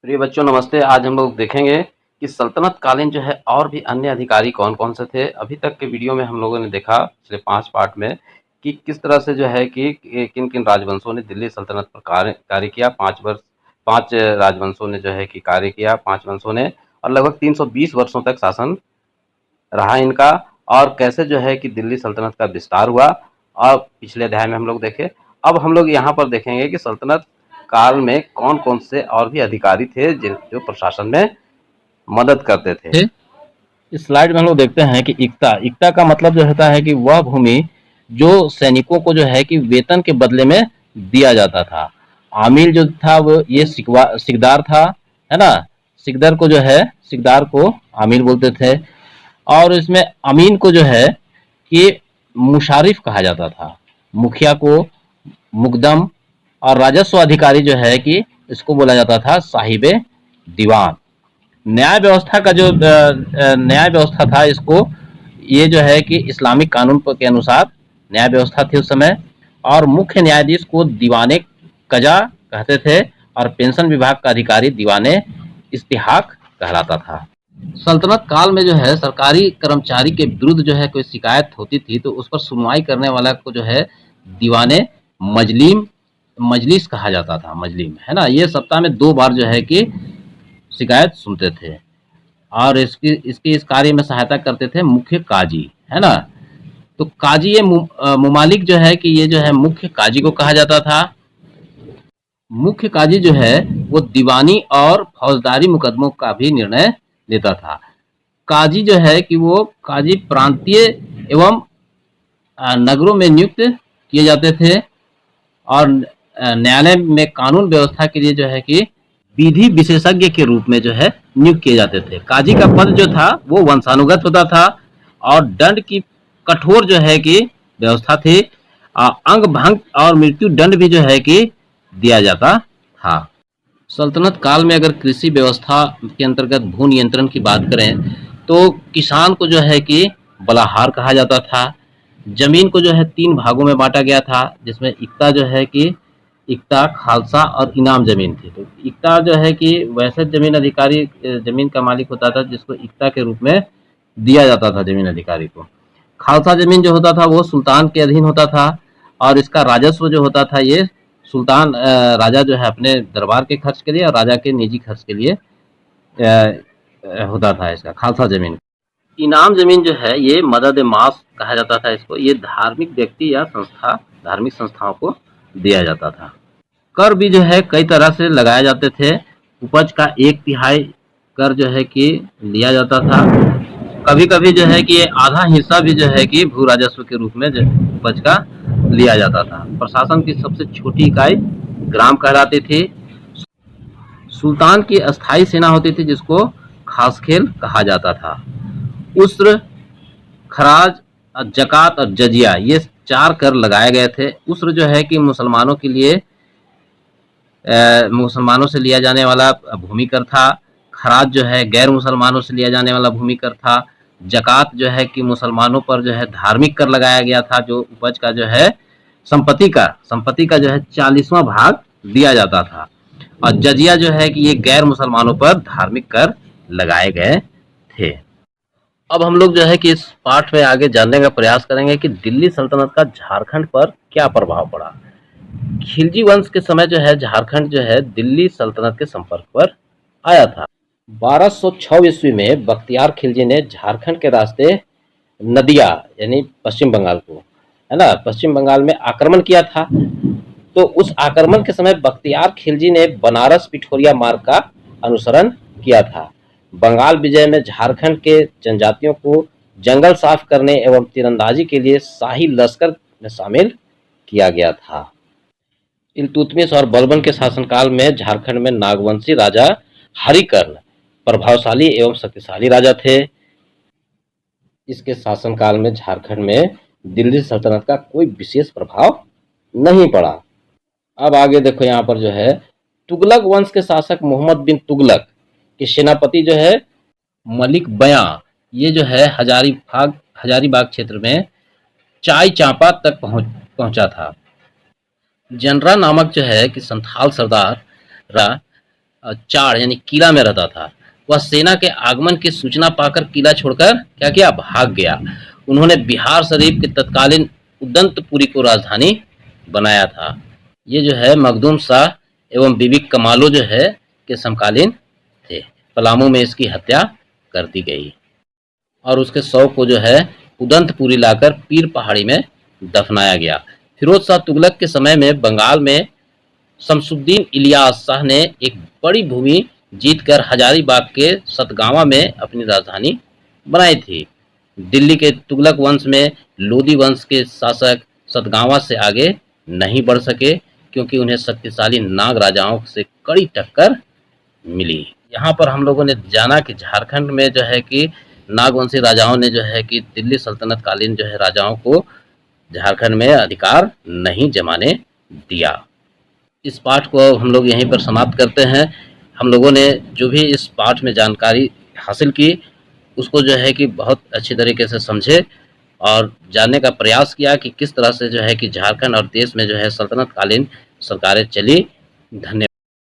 प्रिय बच्चों नमस्ते। आज हम लोग देखेंगे कि सल्तनत कालीन जो है और भी अन्य अधिकारी कौन-कौन से थे। अभी तक के वीडियो में हम लोगों ने देखा पिछले 5 पार्ट में कि किस तरह से जो है कि किन-किन राजवंशों ने दिल्ली सल्तनत पर कार्य किया। 5 राजवंशों ने जो है कि कार्य किया, 5 वंशों ने, और लगभग 320 वर्षों तक शासन रहा इनका। और कैसे जो है कि दिल्ली सल्तनत का विस्तार हुआ और पिछले अध्याय में हम लोग देखे। अब हम लोग यहाँ पर देखेंगे कि सल्तनत काल में कौन-कौन से और भी अधिकारी थे जो प्रशासन में मदद करते थे। इस स्लाइड में हम लोग देखते हैं कि इक्ता इक्ता का मतलब जो होता है कि वह भूमि जो सैनिकों को जो है कि वेतन के बदले में दिया जाता था। आमिल जो था वो ये सिकदार था, है ना। सिकदर को जो है सिकदार को आमिल बोलते थे। और इसमें अमीन को जो है कि मुशारिफ कहा जाता था। मुखिया को मुकदम, और राजस्व अधिकारी जो है कि इसको बोला जाता था साहिबे दीवान। न्याय व्यवस्था का जो न्याय व्यवस्था था, इसको ये जो है कि इस्लामिक कानून के अनुसार न्याय व्यवस्था थी उस समय। और मुख्य न्यायाधीश को दीवाने कजा कहते थे, और पेंशन विभाग का अधिकारी दीवाने इस्तिहाक कहलाता था। सल्तनत काल में जो है सरकारी कर्मचारी के विरुद्ध जो है कोई शिकायत होती थी तो उस पर सुनवाई करने वाला को जो है दीवाने मजलिम मजलिस कहा जाता था। मजलिम, है ना। ये सप्ताह में 2 बार जो है कि शिकायत सुनते थे, और इसकी इसकी इस कार्य में सहायता करते थे मुख्य काजी, है ना। तो काजी ये मुमालिक जो है कि ये जो है मुख्य काजी को कहा जाता था। मुख्य काजी जो है वो दीवानी और फौजदारी मुकदमों का भी निर्णय लेता था। काजी जो है कि वो काजी प्रांतीय एवं नगरों में नियुक्त किए जाते थे, और न्यायालय में कानून व्यवस्था के लिए जो है कि विधि विशेषज्ञ के रूप में जो है नियुक्त किए जाते थे। काजी का पद जो था वो वंशानुगत होता था, और दंड की कठोर जो है कि व्यवस्था थी। अंग भंग और मृत्यु दंड भी जो है कि दिया जाता था। सल्तनत काल में अगर कृषि व्यवस्था के अंतर्गत भू नियंत्रण की बात करें तो किसान को जो है कि बलाहार कहा जाता था। जमीन को जो है 3 भागों में बांटा गया था, जिसमें इक्ता जो है कि इक्ता, खालसा और इनाम जमीन थी। तो इक्ता जो है कि वैसे जमीन अधिकारी जमीन का मालिक होता था जिसको इक्ता के रूप में दिया जाता था जमीन अधिकारी को। खालसा जमीन जो होता था वो सुल्तान के अधीन होता था, और इसका राजस्व जो होता था ये सुल्तान राजा जो है अपने दरबार के खर्च के लिए और राजा के निजी खर्च के लिए होता था इसका खालसा जमीन। इनाम जमीन जो है ये मदद मास कहा जाता था इसको। ये धार्मिक व्यक्ति या धार्मिक संस्थाओं को दिया जाता था। कर भी जो है कई तरह से लगाए जाते थे। उपज का 1/3 कर जो है कि लिया जाता था। कभी कभी जो है कि आधा हिस्सा भी जो है कि भू राजस्व के रूप में उपज का लिया जाता था। प्रशासन की सबसे छोटी इकाई ग्राम कहलाती थी। सुल्तान की अस्थाई सेना होती थी जिसको खासखेल कहा जाता था। उस्र, खराज, जकात और जजिया, ये 4 कर लगाए गए थे। उस्र जो है कि मुसलमानों के लिए मुसलमानों से लिया जाने वाला भूमि कर था। खराज जो है गैर मुसलमानों से लिया जाने वाला भूमि कर था। जकात जो है कि मुसलमानों पर जो है धार्मिक कर लगाया गया था, जो उपज का जो है संपत्ति का जो है 40वां भाग दिया जाता था। और जजिया जो है कि ये गैर मुसलमानों पर धार्मिक कर लगाए गए थे। अब हम लोग जो है कि इस पाठ में आगे जानने का प्रयास करेंगे कि दिल्ली सल्तनत का झारखंड पर क्या प्रभाव पड़ा। खिलजी वंश के समय जो है झारखंड जो है दिल्ली सल्तनत के संपर्क पर आया था। 1206 ईस्वी में बख्तियार खिलजी ने झारखंड के रास्ते नदिया यानी पश्चिम बंगाल को, है ना, पश्चिम बंगाल में आक्रमण किया था। तो उस आक्रमण के समय बख्तियार खिलजी ने बनारस पिठोरिया मार्ग का अनुसरण किया था। बंगाल विजय में झारखंड के जनजातियों को जंगल साफ करने एवं तीरंदाजी के लिए शाही लश्कर में शामिल किया गया था। इल्तुतमिश और बलबन के शासनकाल में झारखंड में नागवंशी राजा हरिकर्ण प्रभावशाली एवं शक्तिशाली राजा थे। इसके शासनकाल में झारखंड में दिल्ली सल्तनत का कोई विशेष प्रभाव नहीं पड़ा। अब आगे देखो, यहाँ पर जो है तुगलक वंश के शासक मोहम्मद बिन तुगलक के सेनापति जो है मलिक बयां, ये जो है हजारीबाग क्षेत्र में चाय चांपा तक पहुंचा था। जनरा नामक जो है कि संथाल सरदार चाड़ यानी किला में रहता था। वह सेना के आगमन की सूचना पाकर किला छोड़कर क्या किया, भाग गया। उन्होंने बिहार शरीफ के तत्कालीन उदंतपुरी को राजधानी बनाया था। ये जो है मखदूम शाह एवं बीबी कमालो जो है के समकालीन थे। पलामू में इसकी हत्या कर दी गई और उसके शव को जो है उदंतपुरी लाकर पीर पहाड़ी में दफनाया गया। फिरोज शाह तुगलक के समय में बंगाल में शमसुद्दीन इलियास शाह ने एक बड़ी भूमि जीतकर हजारीबाग के सतगावा में अपनी राजधानी बनाई थी। दिल्ली के तुगलक वंश में लोदी वंश के शासक सतगावा से आगे नहीं बढ़ सके क्योंकि उन्हें शक्तिशाली नाग राजाओं से कड़ी टक्कर मिली। यहाँ पर हम लोगों ने जाना कि झारखंड में जो है कि नागवंशी राजाओं ने जो है कि दिल्ली सल्तनत कालीन जो है राजाओं को झारखंड में अधिकार नहीं जमाने दिया। इस पाठ को हम लोग यहीं पर समाप्त करते हैं। हम लोगों ने जो भी इस पाठ में जानकारी हासिल की उसको जो है कि बहुत अच्छी तरीके से समझे और जानने का प्रयास किया कि किस तरह से जो है कि झारखंड और देश में जो है सल्तनत कालीन सरकारें चली। धन्यवाद।